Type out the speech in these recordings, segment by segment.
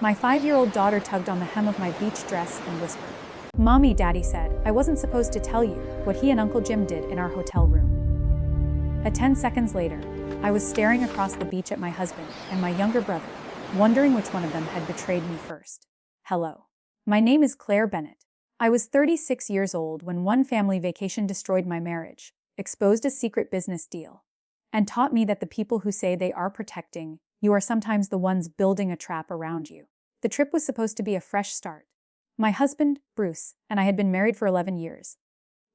My 5-year-old daughter tugged on the hem of my beach dress and whispered, "Mommy," Daddy said, "I wasn't supposed to tell you what he and Uncle Jim did in our hotel room." 10 seconds later, I was staring across the beach at my husband and my younger brother, wondering which one of them had betrayed me first. Hello. My name is Claire Bennett. I was 36 years old when one family vacation destroyed my marriage, exposed a secret business deal, and taught me that the people who say they are protecting you are sometimes the ones building a trap around you. The trip was supposed to be a fresh start. My husband, Bruce, and I had been married for 11 years.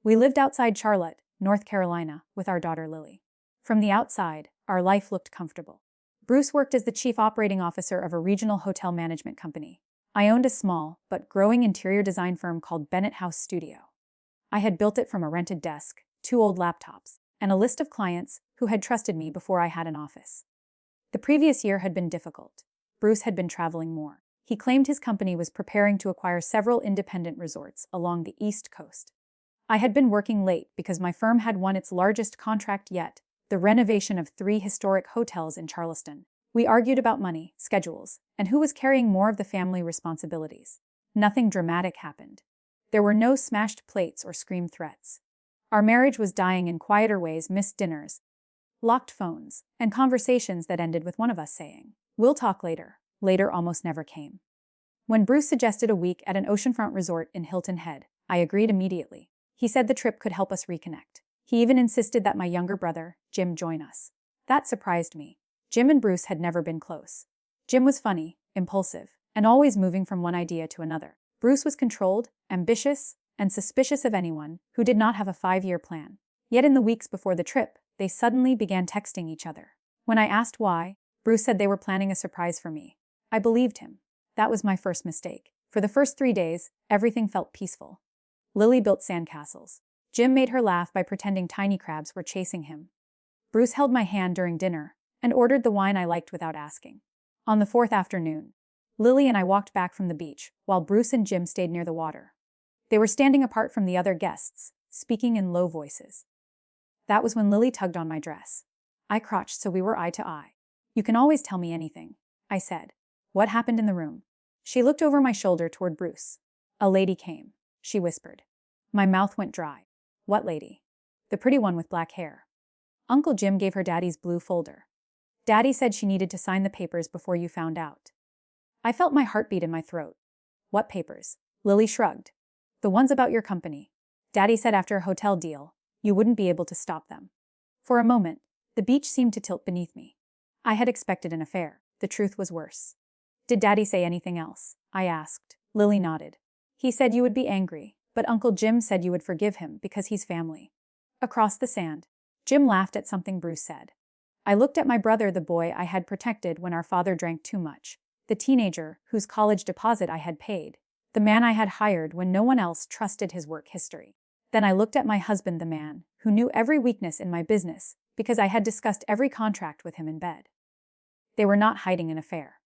We lived outside Charlotte, North Carolina, with our daughter Lily. From the outside, our life looked comfortable. Bruce worked as the chief operating officer of a regional hotel management company. I owned a small, but growing interior design firm called Bennett House Studio. I had built it from a rented desk, 2 old laptops, and a list of clients who had trusted me before I had an office. The previous year had been difficult. Bruce had been traveling more. He claimed his company was preparing to acquire several independent resorts along the East Coast. I had been working late because my firm had won its largest contract yet, the renovation of 3 historic hotels in Charleston. We argued about money, schedules, and who was carrying more of the family responsibilities. Nothing dramatic happened. There were no smashed plates or scream threats. Our marriage was dying in quieter ways: missed dinners, locked phones, and conversations that ended with one of us saying, "We'll talk later." Later almost never came. When Bruce suggested a week at an oceanfront resort in Hilton Head, I agreed immediately. He said the trip could help us reconnect. He even insisted that my younger brother, Jim, join us. That surprised me. Jim and Bruce had never been close. Jim was funny, impulsive, and always moving from one idea to another. Bruce was controlled, ambitious, and suspicious of anyone who did not have a 5-year plan. Yet in the weeks before the trip, they suddenly began texting each other. When I asked why, Bruce said they were planning a surprise for me. I believed him. That was my first mistake. For the first 3 days, everything felt peaceful. Lily built sandcastles. Jim made her laugh by pretending tiny crabs were chasing him. Bruce held my hand during dinner and ordered the wine I liked without asking. On the 4th afternoon, Lily and I walked back from the beach while Bruce and Jim stayed near the water. They were standing apart from the other guests, speaking in low voices. That was when Lily tugged on my dress. I crouched so we were eye to eye. "You can always tell me anything," I said. "What happened in the room?" She looked over my shoulder toward Bruce. "A lady came," she whispered. My mouth went dry. "What lady?" "The pretty one with black hair. Uncle Jim gave her Daddy's blue folder. Daddy said she needed to sign the papers before you found out." I felt my heartbeat in my throat. "What papers?" Lily shrugged. "The ones about your company. Daddy said after a hotel deal, you wouldn't be able to stop them." For a moment, the beach seemed to tilt beneath me. I had expected an affair. The truth was worse. "Did Daddy say anything else?" I asked. Lily nodded. "He said you would be angry, but Uncle Jim said you would forgive him because he's family." Across the sand, Jim laughed at something Bruce said. I looked at my brother, the boy I had protected when our father drank too much, the teenager whose college deposit I had paid, the man I had hired when no one else trusted his work history. Then I looked at my husband, the man who knew every weakness in my business because I had discussed every contract with him in bed. They were not hiding an affair.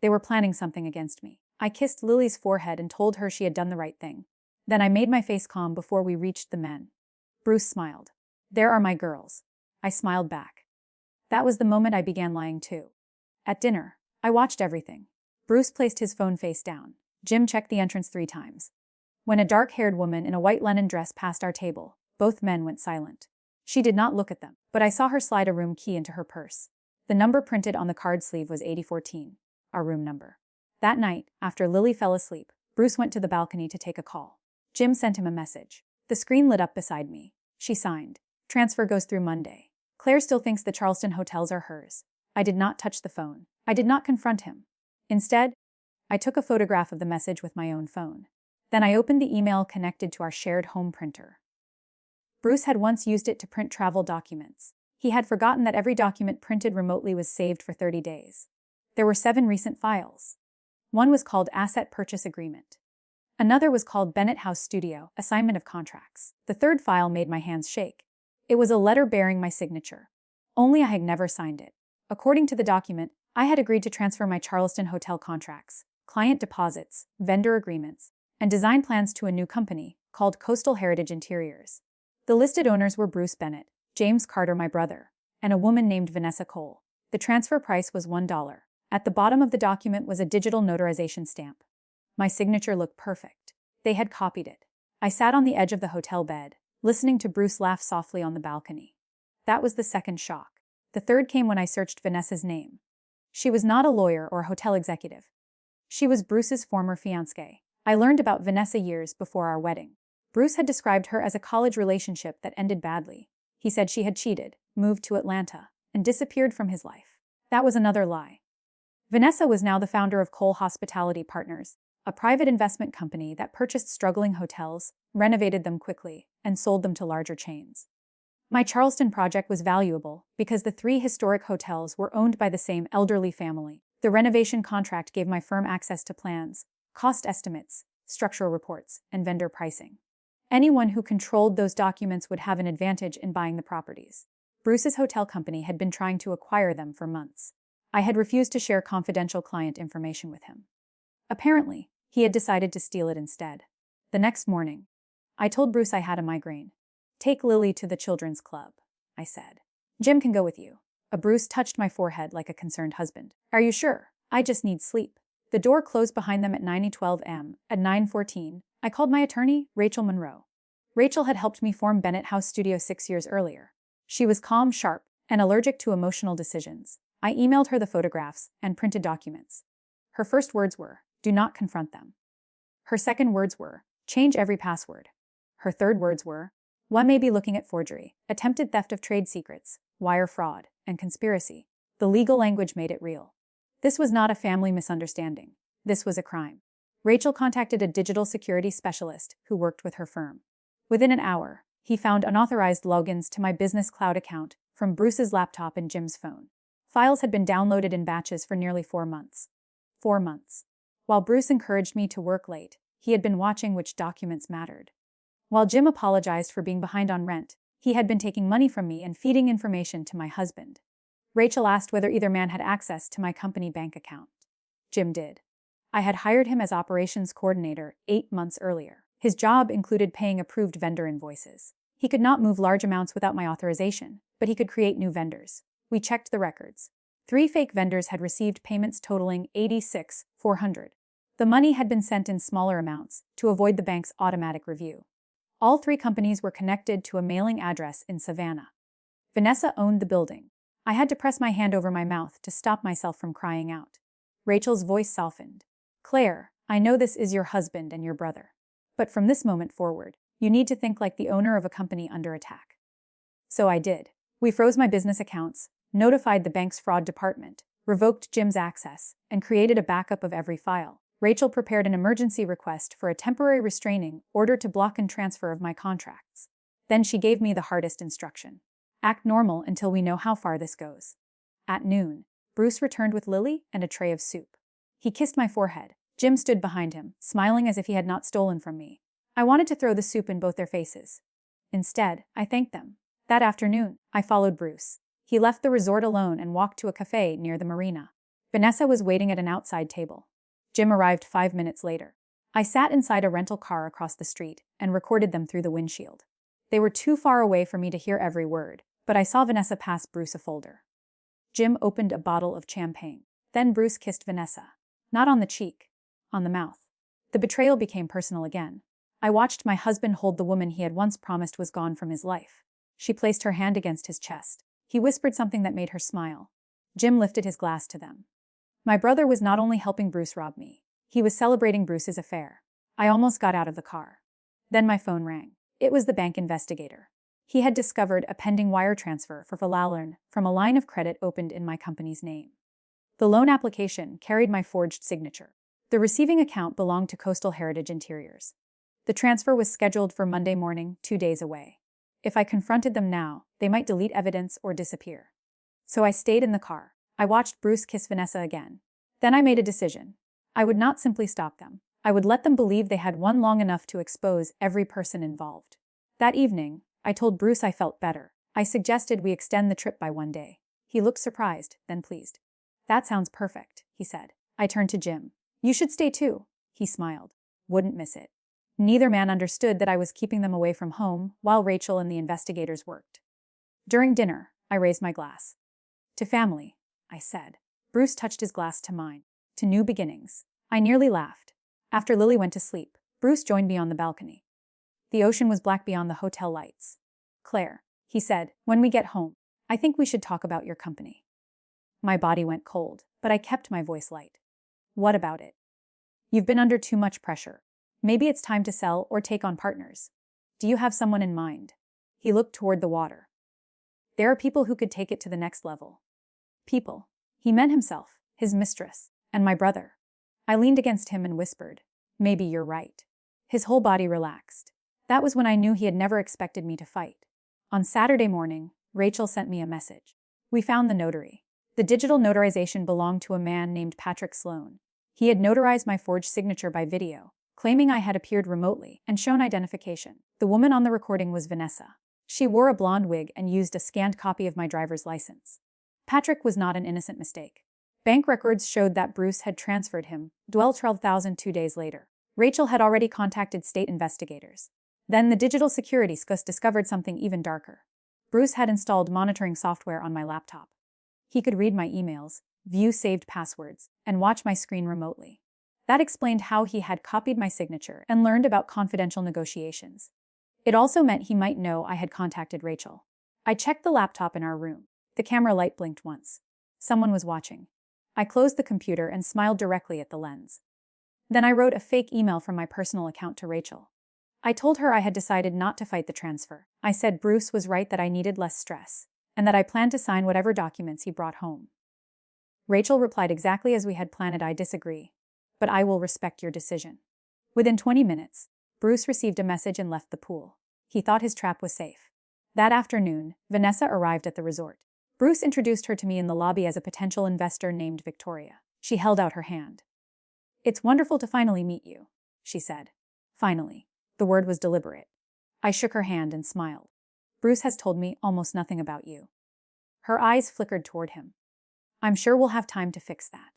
They were planning something against me. I kissed Lily's forehead and told her she had done the right thing. Then I made my face calm before we reached the men. Bruce smiled. "There are my girls." I smiled back. That was the moment I began lying too. At dinner, I watched everything. Bruce placed his phone face down. Jim checked the entrance 3 times. When a dark-haired woman in a white linen dress passed our table, both men went silent. She did not look at them, but I saw her slide a room key into her purse. The number printed on the card sleeve was 8014, our room number. That night, after Lily fell asleep, Bruce went to the balcony to take a call. Jim sent him a message. The screen lit up beside me. She signed. "Transfer goes through Monday. Claire still thinks the Charleston hotels are hers." I did not touch the phone. I did not confront him. Instead, I took a photograph of the message with my own phone. Then I opened the email connected to our shared home printer. Bruce had once used it to print travel documents. He had forgotten that every document printed remotely was saved for 30 days. There were 7 recent files. One was called Asset Purchase Agreement. Another was called Bennett House Studio, Assignment of Contracts. The 3rd file made my hands shake. It was a letter bearing my signature. Only I had never signed it. According to the document, I had agreed to transfer my Charleston hotel contracts, client deposits, vendor agreements, and design plans to a new company called Coastal Heritage Interiors. The listed owners were Bruce Bennett, James Carter, my brother, and a woman named Vanessa Cole. The transfer price was $1. At the bottom of the document was a digital notarization stamp. My signature looked perfect. They had copied it. I sat on the edge of the hotel bed, listening to Bruce laugh softly on the balcony. That was the second shock. The third came when I searched Vanessa's name. She was not a lawyer or a hotel executive. She was Bruce's former fiancée. I learned about Vanessa years before our wedding. Bruce had described her as a college relationship that ended badly. He said she had cheated, moved to Atlanta, and disappeared from his life. That was another lie. Vanessa was now the founder of Cole Hospitality Partners, a private investment company that purchased struggling hotels, renovated them quickly, and sold them to larger chains. My Charleston project was valuable because the 3 historic hotels were owned by the same elderly family. The renovation contract gave my firm access to plans, cost estimates, structural reports, and vendor pricing. Anyone who controlled those documents would have an advantage in buying the properties. Bruce's hotel company had been trying to acquire them for months. I had refused to share confidential client information with him. Apparently, he had decided to steal it instead. The next morning, I told Bruce I had a migraine. "Take Lily to the children's club," I said. "Jim can go with you." Bruce touched my forehead like a concerned husband. "Are you sure? I just need sleep." The door closed behind them at 9:12 am. At 9:14, I called my attorney, Rachel Monroe. Rachel had helped me form Bennett House Studio 6 years earlier. She was calm, sharp, and allergic to emotional decisions. I emailed her the photographs and printed documents. Her first words were, "Do not confront them." Her second words were, "Change every password." Her third words were, "One may be looking at forgery, attempted theft of trade secrets, wire fraud, and conspiracy." The legal language made it real. This was not a family misunderstanding. This was a crime. Rachel contacted a digital security specialist who worked with her firm. Within an hour, he found unauthorized logins to my business cloud account from Bruce's laptop and Jim's phone. Files had been downloaded in batches for nearly 4 months. 4 months. While Bruce encouraged me to work late, he had been watching which documents mattered. While Jim apologized for being behind on rent, he had been taking money from me and feeding information to my husband. Rachel asked whether either man had access to my company bank account. Jim did. I had hired him as operations coordinator 8 months earlier. His job included paying approved vendor invoices. He could not move large amounts without my authorization, but he could create new vendors. We checked the records. 3 fake vendors had received payments totaling $86,400. The money had been sent in smaller amounts to avoid the bank's automatic review. All 3 companies were connected to a mailing address in Savannah. Vanessa owned the building. I had to press my hand over my mouth to stop myself from crying out. Rachel's voice softened. "Claire, I know this is your husband and your brother. But from this moment forward, you need to think like the owner of a company under attack." So I did. We froze my business accounts, notified the bank's fraud department, revoked Jim's access, and created a backup of every file. Rachel prepared an emergency request for a temporary restraining order to block and transfer of my contracts. Then she gave me the hardest instruction. "Act normal until we know how far this goes." At noon, Bruce returned with Lily and a tray of soup. He kissed my forehead. Jim stood behind him, smiling as if he had not stolen from me. I wanted to throw the soup in both their faces. Instead, I thanked them. That afternoon, I followed Bruce. He left the resort alone and walked to a cafe near the marina. Vanessa was waiting at an outside table. Jim arrived 5 minutes later. I sat inside a rental car across the street and recorded them through the windshield. They were too far away for me to hear every word, but I saw Vanessa pass Bruce a folder. Jim opened a bottle of champagne. Then Bruce kissed Vanessa. Not on the cheek, on the mouth. The betrayal became personal again. I watched my husband hold the woman he had once promised was gone from his life. She placed her hand against his chest. He whispered something that made her smile. Jim lifted his glass to them. My brother was not only helping Bruce rob me, he was celebrating Bruce's affair. I almost got out of the car. Then my phone rang. It was the bank investigator. He had discovered a pending wire transfer for Falalern from a line of credit opened in my company's name. The loan application carried my forged signature. The receiving account belonged to Coastal Heritage Interiors. The transfer was scheduled for Monday morning, 2 days away. If I confronted them now, they might delete evidence or disappear. So I stayed in the car. I watched Bruce kiss Vanessa again. Then I made a decision. I would not simply stop them. I would let them believe they had won long enough to expose every person involved. That evening, I told Bruce I felt better. I suggested we extend the trip by 1 day. He looked surprised, then pleased. "That sounds perfect," he said. I turned to Jim. "You should stay too." He smiled. "Wouldn't miss it." Neither man understood that I was keeping them away from home while Rachel and the investigators worked. During dinner, I raised my glass. "To family," I said. Bruce touched his glass to mine. To new beginnings. I nearly laughed. After Lily went to sleep, Bruce joined me on the balcony. The ocean was black beyond the hotel lights. Claire, he said, when we get home, I think we should talk about your company. My body went cold, but I kept my voice light. What about it? You've been under too much pressure. Maybe it's time to sell or take on partners. Do you have someone in mind? He looked toward the water. There are people who could take it to the next level. People. He meant himself, his mistress, and my brother. I leaned against him and whispered, maybe you're right. His whole body relaxed. That was when I knew he had never expected me to fight. On Saturday morning, Rachel sent me a message. We found the notary. The digital notarization belonged to a man named Patrick Sloan. He had notarized my forged signature by video, claiming I had appeared remotely and shown identification. The woman on the recording was Vanessa. She wore a blonde wig and used a scanned copy of my driver's license. Patrick was not an innocent mistake. Bank records showed that Bruce had transferred him, $12,000 2 days later. Rachel had already contacted state investigators. Then the digital security scus discovered something even darker. Bruce had installed monitoring software on my laptop. He could read my emails, view saved passwords, and watch my screen remotely. That explained how he had copied my signature and learned about confidential negotiations. It also meant he might know I had contacted Rachel. I checked the laptop in our room. The camera light blinked once. Someone was watching. I closed the computer and smiled directly at the lens. Then I wrote a fake email from my personal account to Rachel. I told her I had decided not to fight the transfer. I said Bruce was right that I needed less stress, and that I planned to sign whatever documents he brought home. Rachel replied exactly as we had planned. I disagree, but I will respect your decision. Within 20 minutes, Bruce received a message and left the pool. He thought his trap was safe. That afternoon, Vanessa arrived at the resort. Bruce introduced her to me in the lobby as a potential investor named Victoria. She held out her hand. It's wonderful to finally meet you, she said. Finally. The word was deliberate. I shook her hand and smiled. Bruce has told me almost nothing about you. Her eyes flickered toward him. I'm sure we'll have time to fix that.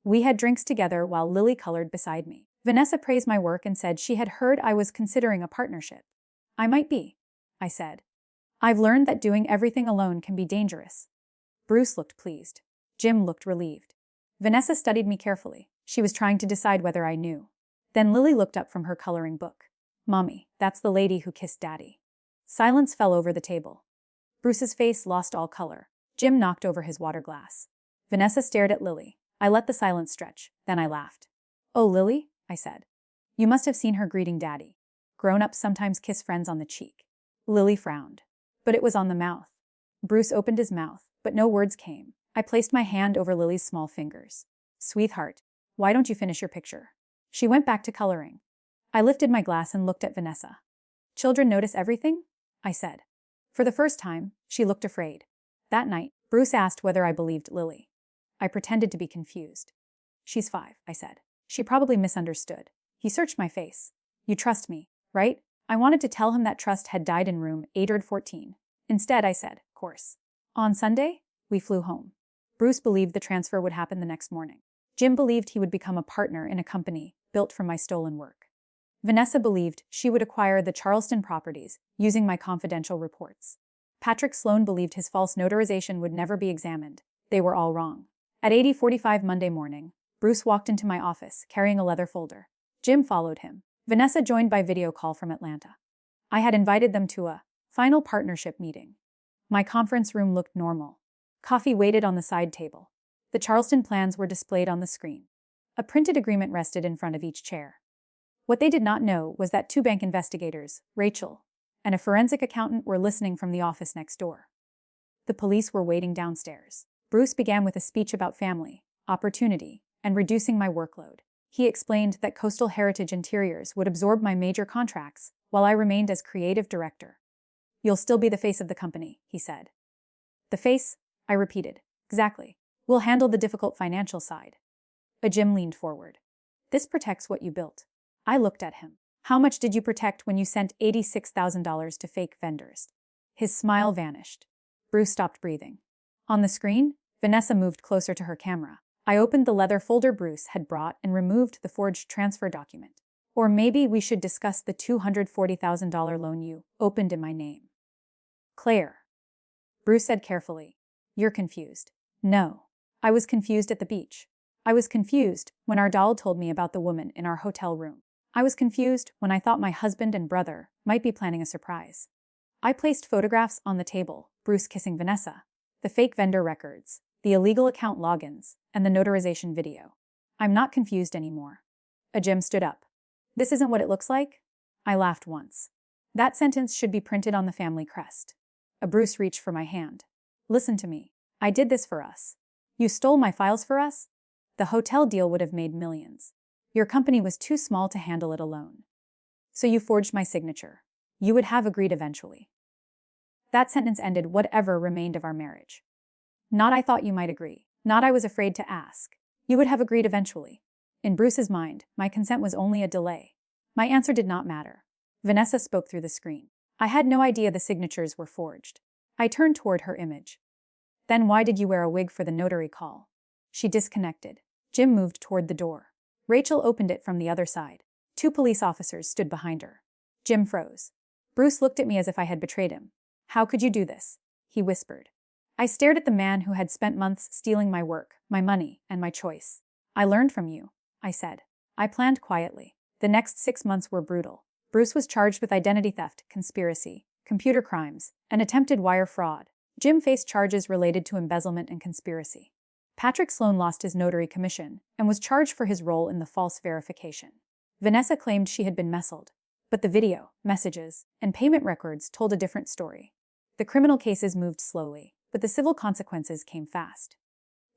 We had drinks together while Lily colored beside me. Vanessa praised my work and said she had heard I was considering a partnership. I might be, I said. I've learned that doing everything alone can be dangerous. Bruce looked pleased. Jim looked relieved. Vanessa studied me carefully. She was trying to decide whether I knew. Then Lily looked up from her coloring book. Mommy, that's the lady who kissed Daddy. Silence fell over the table. Bruce's face lost all color. Jim knocked over his water glass. Vanessa stared at Lily. I let the silence stretch. Then I laughed. Oh, Lily, I said. You must have seen her greeting Daddy. Grown-ups sometimes kiss friends on the cheek. Lily frowned. But it was on the mouth. Bruce opened his mouth, but no words came. I placed my hand over Lily's small fingers. Sweetheart, why don't you finish your picture? She went back to coloring. I lifted my glass and looked at Vanessa. Children notice everything? I said. For the first time, she looked afraid. That night, Bruce asked whether I believed Lily. I pretended to be confused. She's 5, I said. She probably misunderstood. He searched my face. You trust me, right? I wanted to tell him that trust had died in room 814. Instead, I said, course. On Sunday, we flew home. Bruce believed the transfer would happen the next morning. Jim believed he would become a partner in a company built from my stolen work. Vanessa believed she would acquire the Charleston properties using my confidential reports. Patrick Sloan believed his false notarization would never be examined. They were all wrong. At 8:45 Monday morning, Bruce walked into my office carrying a leather folder. Jim followed him. Vanessa joined by video call from Atlanta. I had invited them to a final partnership meeting. My conference room looked normal. Coffee waited on the side table. The Charleston plans were displayed on the screen. A printed agreement rested in front of each chair. What they did not know was that 2 bank investigators, Rachel, and a forensic accountant were listening from the office next door. The police were waiting downstairs. Bruce began with a speech about family, opportunity, and reducing my workload. He explained that Coastal Heritage Interiors would absorb my major contracts while I remained as creative director. You'll still be the face of the company, he said. The face? I repeated. Exactly. We'll handle the difficult financial side. Jim leaned forward. This protects what you built. I looked at him. How much did you protect when you sent $86,000 to fake vendors? His smile vanished. Bruce stopped breathing. On the screen, Vanessa moved closer to her camera. I opened the leather folder Bruce had brought and removed the forged transfer document. Or maybe we should discuss the $240,000 loan you opened in my name. Claire. Bruce said carefully. You're confused. No. I was confused at the beach. I was confused when our doll told me about the woman in our hotel room. I was confused when I thought my husband and brother might be planning a surprise. I placed photographs on the table, Bruce kissing Vanessa, the fake vendor records, the illegal account logins, and the notarization video. I'm not confused anymore. A Jim stood up. This isn't what it looks like? I laughed once. That sentence should be printed on the family crest. A Bruce reached for my hand. Listen to me. I did this for us. You stole my files for us? The hotel deal would have made millions. Your company was too small to handle it alone. So you forged my signature. You would have agreed eventually. That sentence ended whatever remained of our marriage. Not I thought you might agree. Not I was afraid to ask. You would have agreed eventually. In Bruce's mind, my consent was only a delay. My answer did not matter. Vanessa spoke through the screen. I had no idea the signatures were forged. I turned toward her image. Then why did you wear a wig for the notary call? She disconnected. Jim moved toward the door. Rachel opened it from the other side. 2 police officers stood behind her. Jim froze. Bruce looked at me as if I had betrayed him. How could you do this? He whispered. I stared at the man who had spent months stealing my work, my money, and my choice. I learned from you, I said. I planned quietly. The next 6 months were brutal. Bruce was charged with identity theft, conspiracy, computer crimes, and attempted wire fraud. Jim faced charges related to embezzlement and conspiracy. Patrick Sloan lost his notary commission and was charged for his role in the false verification. Vanessa claimed she had been messled, but the video, messages, and payment records told a different story. The criminal cases moved slowly, but the civil consequences came fast.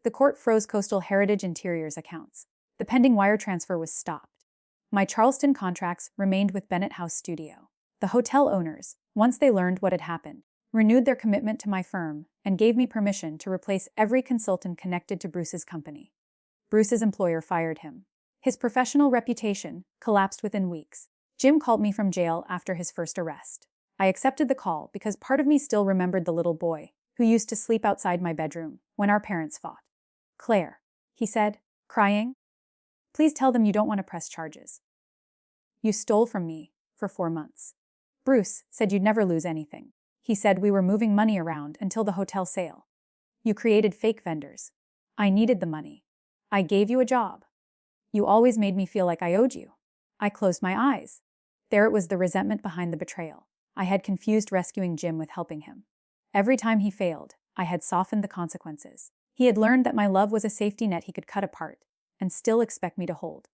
The court froze Coastal Heritage Interiors accounts. The pending wire transfer was stopped. My Charleston contracts remained with Bennett House Studio. The hotel owners, once they learned what had happened, renewed their commitment to my firm and gave me permission to replace every consultant connected to Bruce's company. Bruce's employer fired him. His professional reputation collapsed within weeks. Jim called me from jail after his first arrest. I accepted the call because part of me still remembered the little boy who used to sleep outside my bedroom when our parents fought. Claire, he said, crying. Please tell them you don't want to press charges. You stole from me for 4 months. Bruce said you'd never lose anything. He said we were moving money around until the hotel sale. You created fake vendors. I needed the money. I gave you a job. You always made me feel like I owed you. I closed my eyes. There it was, the resentment behind the betrayal. I had confused rescuing Jim with helping him. Every time he failed, I had softened the consequences. He had learned that my love was a safety net he could cut apart and still expect me to hold.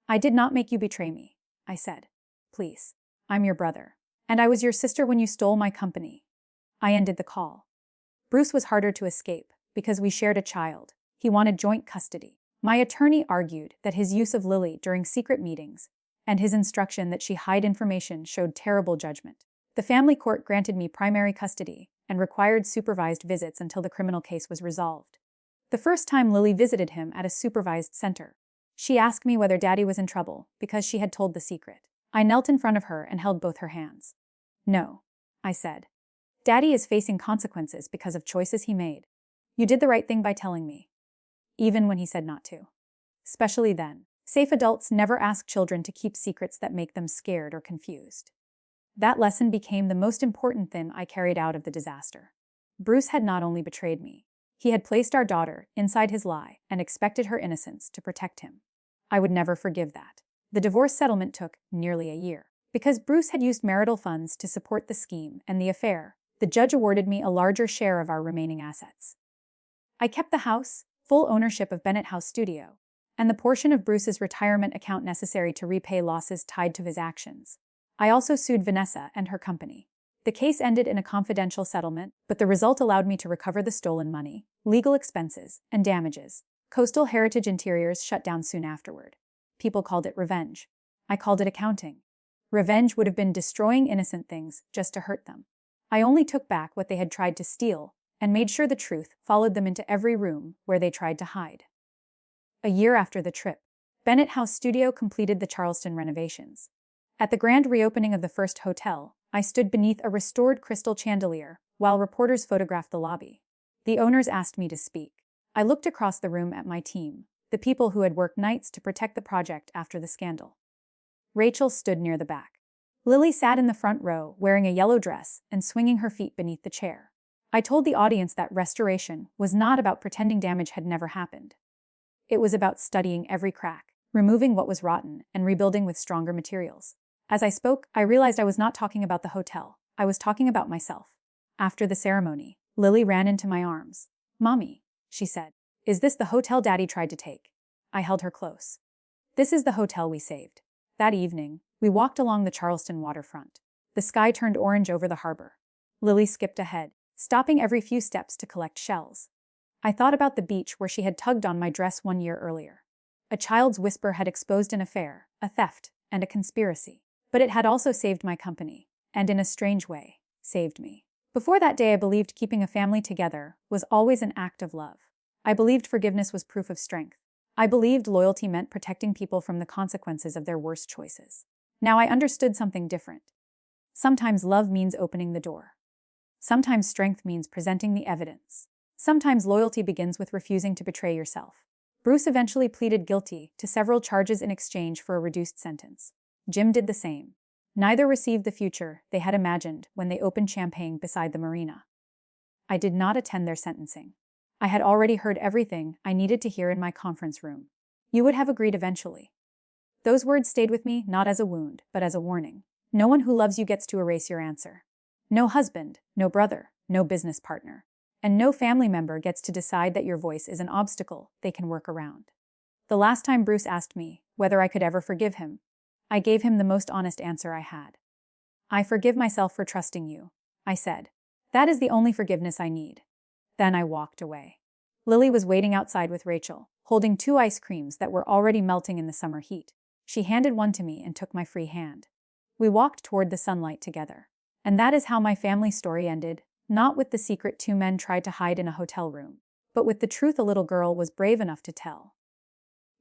I did not make you betray me, I said. Please. I'm your brother. And I was your sister when you stole my company. I ended the call. Bruce was harder to escape because we shared a child. He wanted joint custody. My attorney argued that his use of Lily during secret meetings and his instruction that she hide information showed terrible judgment. The family court granted me primary custody and required supervised visits until the criminal case was resolved. The first time Lily visited him at a supervised center, she asked me whether Daddy was in trouble because she had told the secret. I knelt in front of her and held both her hands. No, I said. Daddy is facing consequences because of choices he made. You did the right thing by telling me. Even when he said not to. Especially then. Safe adults never ask children to keep secrets that make them scared or confused. That lesson became the most important thing I carried out of the disaster. Bruce had not only betrayed me, he had placed our daughter inside his lie and expected her innocence to protect him. I would never forgive that. The divorce settlement took nearly a year. Because Bruce had used marital funds to support the scheme and the affair, the judge awarded me a larger share of our remaining assets. I kept the house, full ownership of Bennett House Studio, and the portion of Bruce's retirement account necessary to repay losses tied to his actions. I also sued Vanessa and her company. The case ended in a confidential settlement, but the result allowed me to recover the stolen money, legal expenses, and damages. Coastal Heritage Interiors shut down soon afterward. People called it revenge. I called it accounting. Revenge would have been destroying innocent things just to hurt them. I only took back what they had tried to steal and made sure the truth followed them into every room where they tried to hide. A year after the trip, Bennett House Studio completed the Charleston renovations. At the grand reopening of the first hotel, I stood beneath a restored crystal chandelier while reporters photographed the lobby. The owners asked me to speak. I looked across the room at my team, the people who had worked nights to protect the project after the scandal. Rachel stood near the back. Lily sat in the front row wearing a yellow dress and swinging her feet beneath the chair. I told the audience that restoration was not about pretending damage had never happened. It was about studying every crack, removing what was rotten, and rebuilding with stronger materials. As I spoke, I realized I was not talking about the hotel. I was talking about myself. After the ceremony, Lily ran into my arms. "Mommy," she said, "is this the hotel Daddy tried to take?" I held her close. "This is the hotel we saved." That evening, we walked along the Charleston waterfront. The sky turned orange over the harbor. Lily skipped ahead, stopping every few steps to collect shells. I thought about the beach where she had tugged on my dress 1 year earlier. A child's whisper had exposed an affair, a theft, and a conspiracy. But it had also saved my company, and in a strange way, saved me. Before that day, I believed keeping a family together was always an act of love. I believed forgiveness was proof of strength. I believed loyalty meant protecting people from the consequences of their worst choices. Now I understood something different. Sometimes love means opening the door. Sometimes strength means presenting the evidence. Sometimes loyalty begins with refusing to betray yourself. Bruce eventually pleaded guilty to several charges in exchange for a reduced sentence. Jim did the same. Neither received the future they had imagined when they opened champagne beside the marina. I did not attend their sentencing. I had already heard everything I needed to hear in my conference room. "You would have agreed eventually." Those words stayed with me not as a wound, but as a warning. No one who loves you gets to erase your answer. No husband, no brother, no business partner, and no family member gets to decide that your voice is an obstacle they can work around. The last time Bruce asked me whether I could ever forgive him, I gave him the most honest answer I had. "I forgive myself for trusting you," I said. "That is the only forgiveness I need." Then I walked away. Lily was waiting outside with Rachel, holding 2 ice creams that were already melting in the summer heat. She handed one to me and took my free hand. We walked toward the sunlight together. And that is how my family story ended, not with the secret 2 men tried to hide in a hotel room, but with the truth a little girl was brave enough to tell.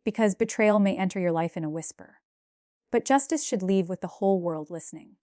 Because betrayal may enter your life in a whisper, but justice should leave with the whole world listening.